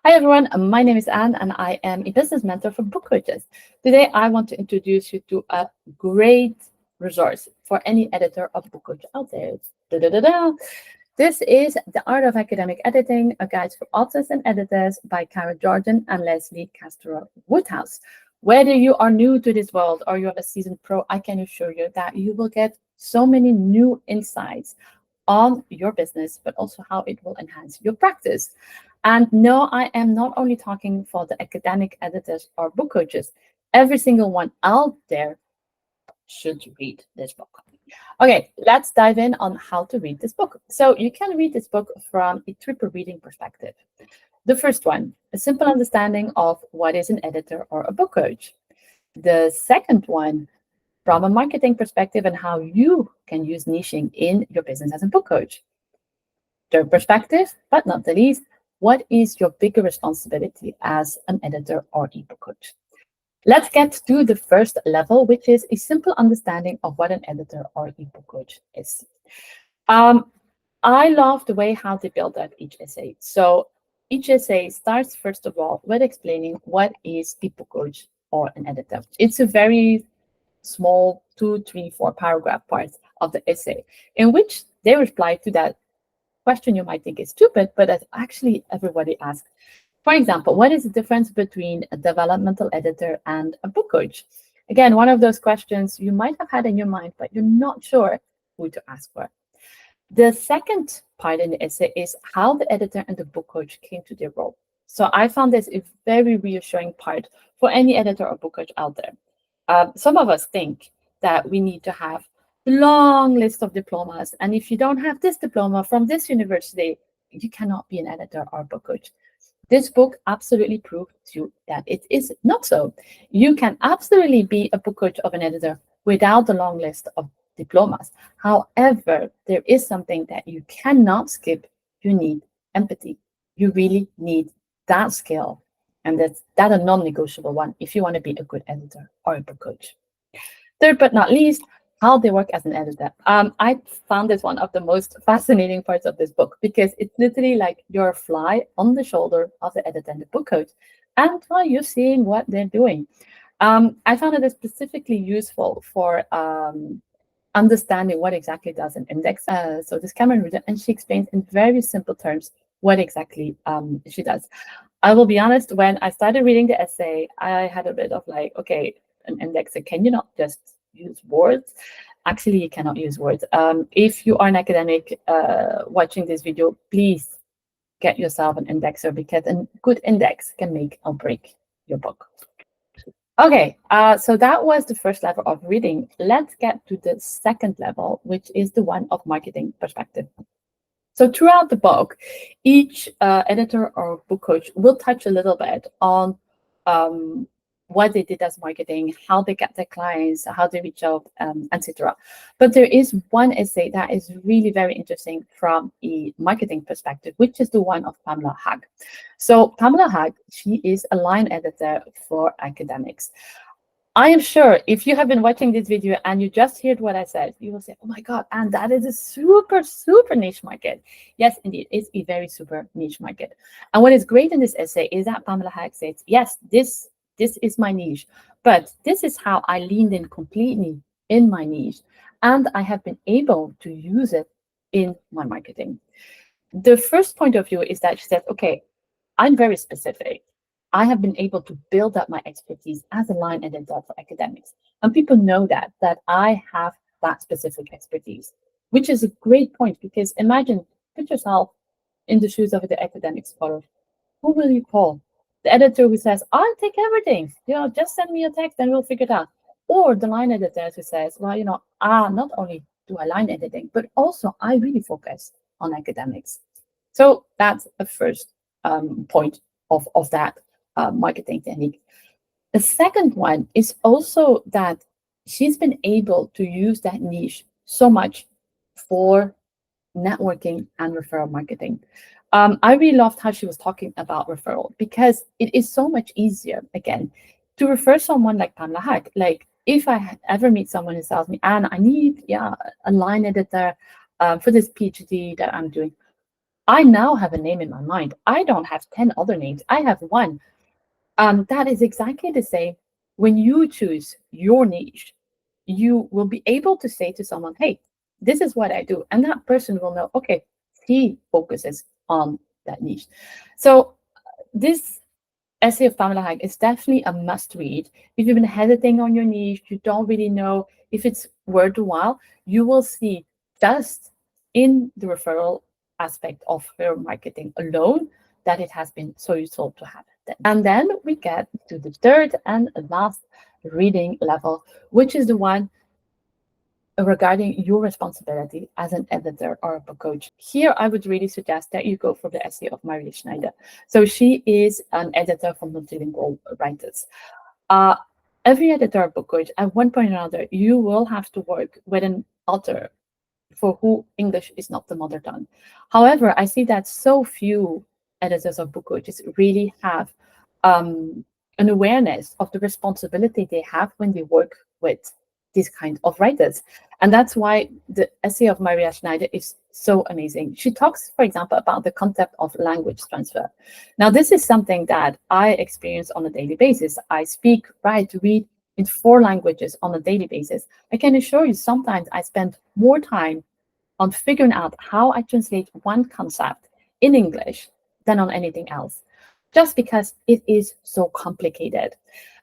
Hi everyone, my name is Anne and I am a business mentor for book coaches. Today I want to introduce you to a great resource for any editor of book coach out there. Da-da-da-da. This is The Art of Academic Editing, a guide for authors and editors by Cara and Leslie Castro-Woodhouse. Whether you are new to this world or you're a seasoned pro, I can assure you that you will get so many new insights on your business, but also how it will enhance your practice. And no, I am not only talking for the academic editors or book coaches. Every single one out there should read this book. Okay, let's dive in on how to read this book. So you can read this book from a triple reading perspective. The first one, a simple understanding of what is an editor or a book coach. The second one, from a marketing perspective and how you can use niching in your business as a book coach. Third perspective, but not the least, what is your bigger responsibility as an editor or ebook coach? Let's get to the first level, which is a simple understanding of what an editor or ebook coach is. I love the way how they build out each essay. So each essay starts, first of all, with explaining what is a book coach or an editor. It's a very small 2, 3, 4 paragraph parts of the essay in which they reply to that question you might think is stupid, but that actually everybody asks. For example, what is the difference between a developmental editor and a book coach? Again, one of those questions you might have had in your mind, but you're not sure who to ask for. The second part in the essay is how the editor and the book coach came to their role. So I found this a very reassuring part for any editor or book coach out there. Some of us think that we need to have a long list of diplomas. And if you don't have this diploma from this university, you cannot be an editor or book coach. This book absolutely proves to you that it is not so. You can absolutely be a book coach of an editor without a long list of diplomas. However, there is something that you cannot skip. You need empathy. You really need that skill. And that's a non-negotiable one if you want to be a good editor or a book coach. Third but not least, how they work as an editor. I found this one of the most fascinating parts of this book because it's literally like you're a fly on the shoulder of the editor and the book coach, and while you're seeing what they're doing. I found it specifically useful for understanding what exactly does an index. So this Cameron reader, and she explains in very simple terms what exactly she does. I will be honest, when I started reading the essay, I had a bit of like, okay, an indexer, can you not just use words? Actually, you cannot use words. If you are an academic watching this video, please get yourself an indexer because a good index can make or break your book. Okay, so that was the first level of reading. Let's get to the second level, which is the one of marketing perspective. So throughout the book, each editor or book coach will touch a little bit on what they did as marketing, how they get their clients, how they reach out, etc. But there is one essay that is really very interesting from a marketing perspective, which is the one of Pamela Hag. So Pamela Hag, she is a line editor for academics. I am sure if you have been watching this video and you just heard what I said, you will say, oh my God, and that is a super, super niche market. Yes, indeed, it's a very super niche market. And what is great in this essay is that Pamela Hag says, yes, this is my niche, but this is how I leaned in completely in my niche. And I have been able to use it in my marketing. The first point of view is that she says, okay, I'm very specific. I have been able to build up my expertise as a line editor for academics. And people know that I have that specific expertise, which is a great point because imagine, put yourself in the shoes of the academic scholar. Who will you call? The editor who says, I'll take everything, just send me a text and we'll figure it out. Or the line editor who says, well, not only do I line editing, but also I really focus on academics. So that's a first point of that marketing technique. The second one is also that she's been able to use that niche so much for networking and referral marketing. I really loved how she was talking about referral because it is so much easier, again, to refer someone like Pamela Hag. Like if I ever meet someone who tells me, Anne, I need a line editor for this PhD that I'm doing, I now have a name in my mind. I don't have 10 other names. I have one. That is exactly the same. When you choose your niche, you will be able to say to someone, hey, this is what I do. And that person will know, okay, he focuses on that niche. So this essay of Pamela Haag is definitely a must read. If you've been hesitating on your niche, you don't really know if it's worthwhile, you will see just in the referral aspect of her marketing alone that it has been so useful to have it. And then we get to the third and last reading level, which is the one regarding your responsibility as an editor or a book coach. Here, I would really suggest that you go for the essay of Maria Schneider. So she is an editor from Multilingual Writers. Every editor or book coach, at one point or another, you will have to work with an author for who English is not the mother tongue. However, I see that so few editors or book coaches really have an awareness of the responsibility they have when they work with these kind of writers. And that's why the essay of Maria Schneider is so amazing. She talks, for example, about the concept of language transfer. Now, this is something that I experience on a daily basis. I speak, write, read in 4 languages on a daily basis. I can assure you sometimes I spend more time on figuring out how I translate one concept in English than on anything else, just because it is so complicated.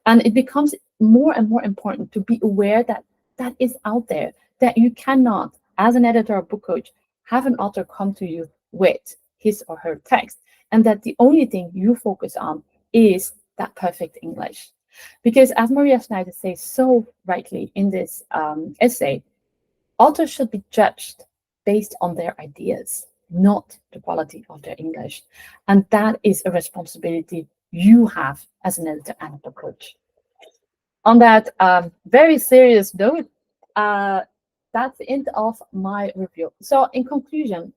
And it becomes more and more important to be aware that that is out there, that you cannot, as an editor or book coach, have an author come to you with his or her text, and that the only thing you focus on is that perfect English. Because as Maria Schneider says so rightly in this essay, authors should be judged based on their ideas, not the quality of their English. And that is a responsibility you have as an editor and a book coach. On that very serious note, that's the end of my review. So in conclusion,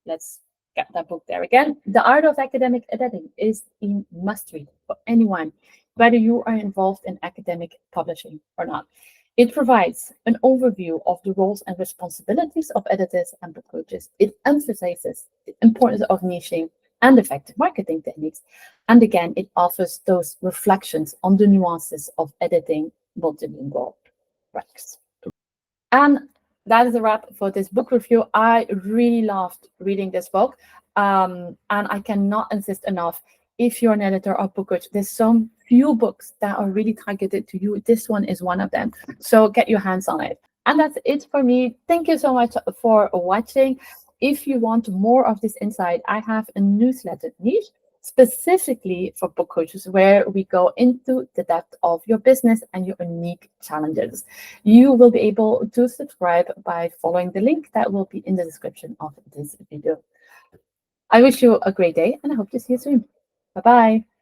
let's get that book there again. The Art of Academic Editing is a must read for anyone, whether you are involved in academic publishing or not. It provides an overview of the roles and responsibilities of editors and book coaches. It emphasizes the importance of niching and effective marketing techniques. And again, it offers those reflections on the nuances of editing multilingual works. And that is a wrap for this book review. I really loved reading this book. And I cannot insist enough, if you're an editor or book coach, there's some few books that are really targeted to you. This one is one of them. So get your hands on it. And that's it for me. Thank you so much for watching. If you want more of this insight, I have a newsletter niche specifically for book coaches, where we go into the depth of your business and your unique challenges. You will be able to subscribe by following the link that will be in the description of this video. I wish you a great day, and I hope to see you soon. Bye-bye.